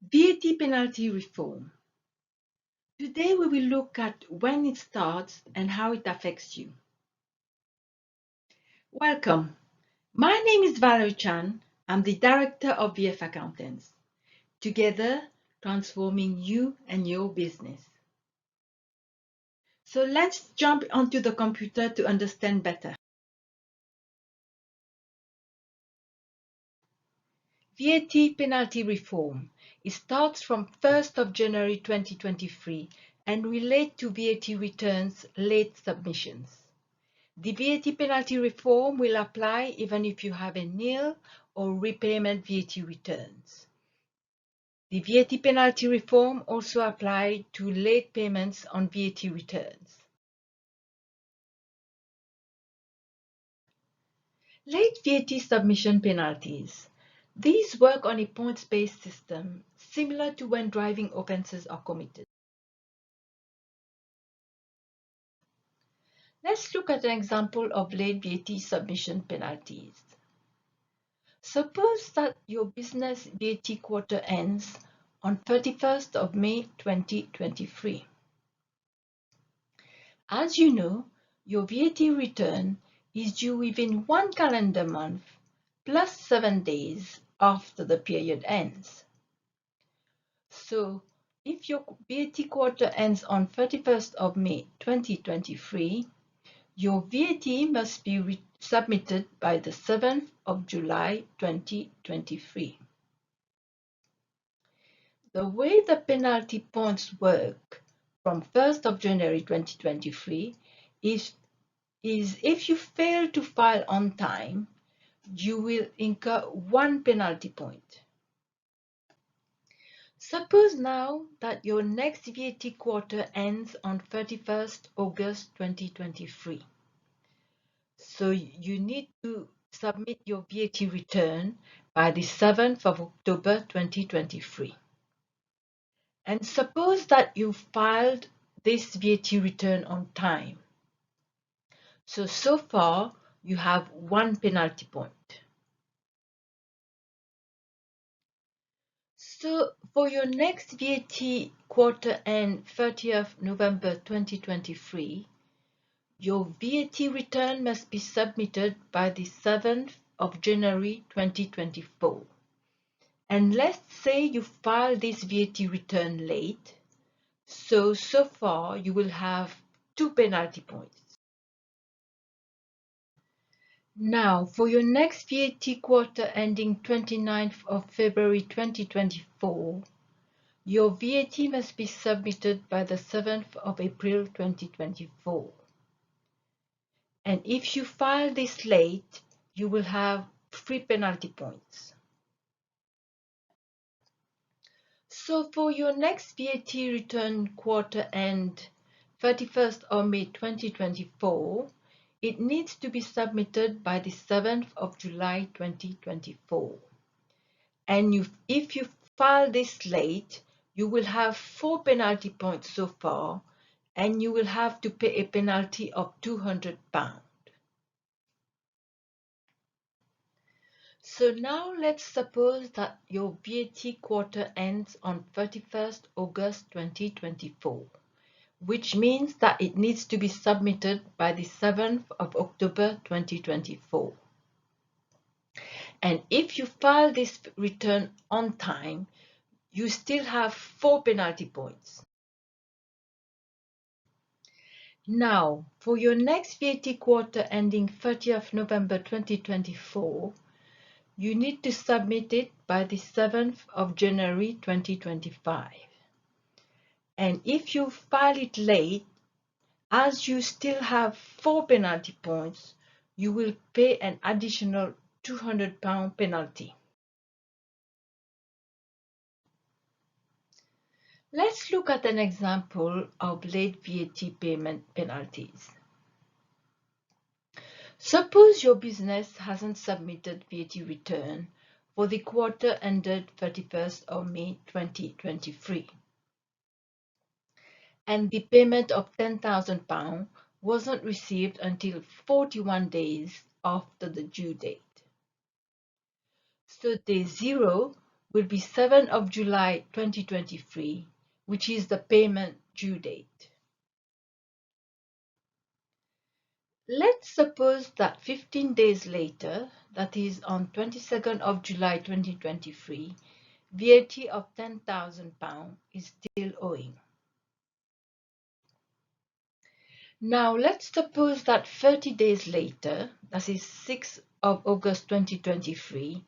VAT Penalty Reform. Today we will look at when it starts and how it affects you. Welcome. My name is Valerie Chan. I'm the Director of VF Accountants. Together, transforming you and your business. So let's jump onto the computer to understand better. VAT Penalty Reform. It starts from 1st of January 2023 and relates to VAT returns late submissions. The VAT penalty reform will apply even if you have a nil or repayment VAT returns. The VAT penalty reform also applies to late payments on VAT returns. Late VAT submission penalties. These work on a points-based system, similar to when driving offences are committed. Let's look at an example of late VAT submission penalties. Suppose that your business VAT quarter ends on 31st of May 2023. As you know, your VAT return is due within 1 calendar month plus 7 days after the period ends. So, if your VAT quarter ends on 31st of May 2023, your VAT must be submitted by the 7th of July 2023. The way the penalty points work from 1st of January 2023 is if you fail to file on time, you will incur 1 penalty point. Suppose now that your next VAT quarter ends on 31st August 2023. So you need to submit your VAT return by the 7th of October 2023. And suppose that you filed this VAT return on time. So far, you have 1 penalty point. So for your next VAT quarter end 30th November 2023, your VAT return must be submitted by the 7th of January 2024. And let's say you file this VAT return late, so far you will have 2 penalty points. Now, for your next VAT quarter ending 29th of February 2024, your VAT must be submitted by the 7th of April 2024. And if you file this late, you will have 3 penalty points. So for your next VAT return quarter end 31st of May 2024, it needs to be submitted by the 7th of July 2024. And if you file this late, you will have 4 penalty points so far, and you will have to pay a penalty of £200. So now let's suppose that your VAT quarter ends on 31st August 2024, which means that it needs to be submitted by the 7th of October 2024. And if you file this return on time, you still have 4 penalty points. Now, for your next VAT quarter ending 30th November 2024, you need to submit it by the 7th of January 2025. And if you file it late, as you still have 4 penalty points, you will pay an additional £200 penalty. Let's look at an example of late VAT payment penalties. Suppose your business hasn't submitted VAT return for the quarter ended 31st of May 2023, and the payment of £10,000 wasn't received until 41 days after the due date. So day 0, will be 7th of July 2023, which is the payment due date. Let's suppose that 15 days later, that is on 22nd of July 2023, VAT of £10,000 is still owing. Now let's suppose that 30 days later, that is 6th of August 2023,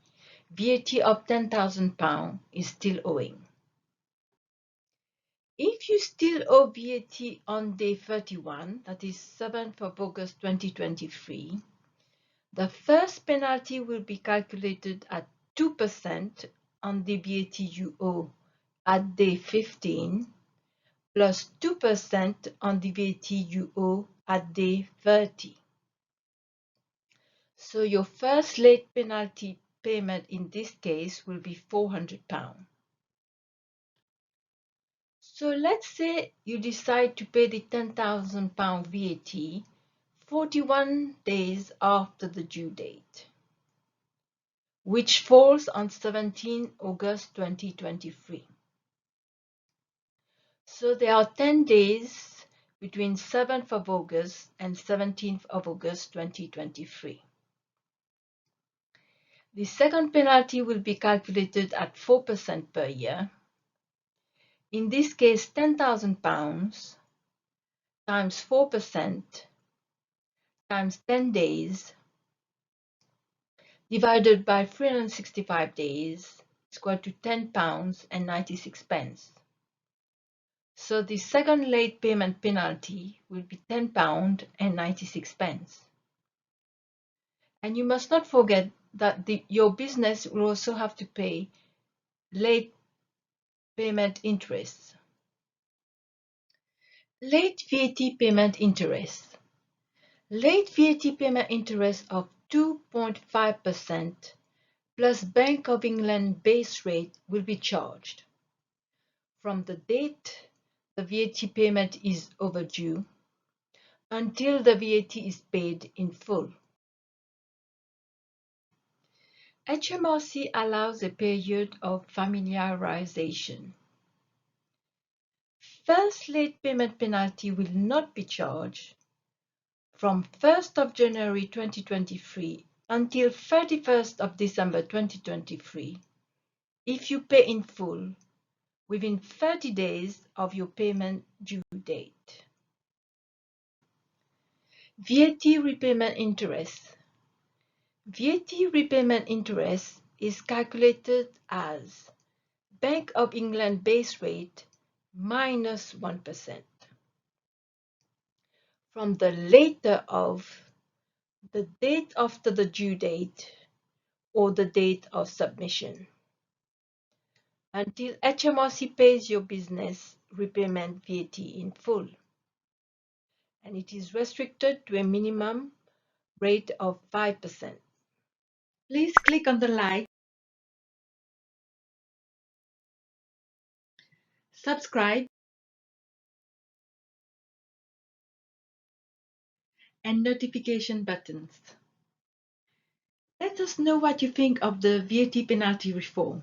VAT of £10,000 is still owing. If you still owe VAT on day 31, that is 7th of August 2023, the first penalty will be calculated at 2% on the VAT you owe at day 15 plus 2% on the VAT you owe at day 30. So your first late penalty payment in this case will be £400. So let's say you decide to pay the £10,000 VAT 41 days after the due date, which falls on 17 August 2023. So there are 10 days between 7th of August and 17th of August 2023. The second penalty will be calculated at 4% per year. In this case, £10,000 times 4% times 10 days divided by 365 days is equal to £10.96. So the second late payment penalty will be £10.96. And you must not forget that your business will also have to pay late payment interest. Late VAT payment interest. Late VAT payment interest of 2.5% plus Bank of England base rate will be charged from the date the VAT payment is overdue until the VAT is paid in full. HMRC allows a period of familiarisation. First late payment penalty will not be charged from 1st of January 2023 until 31st of December 2023 if you pay in full within 30 days of your payment due date. VAT repayment interest. VAT repayment interest is calculated as Bank of England base rate minus 1% from the later of the date after the due date or the date of submission until HMRC pays your business repayment VAT in full, and it is restricted to a minimum rate of 5%. Please click on the like, subscribe, and notification buttons. Let us know what you think of the VAT penalty reform.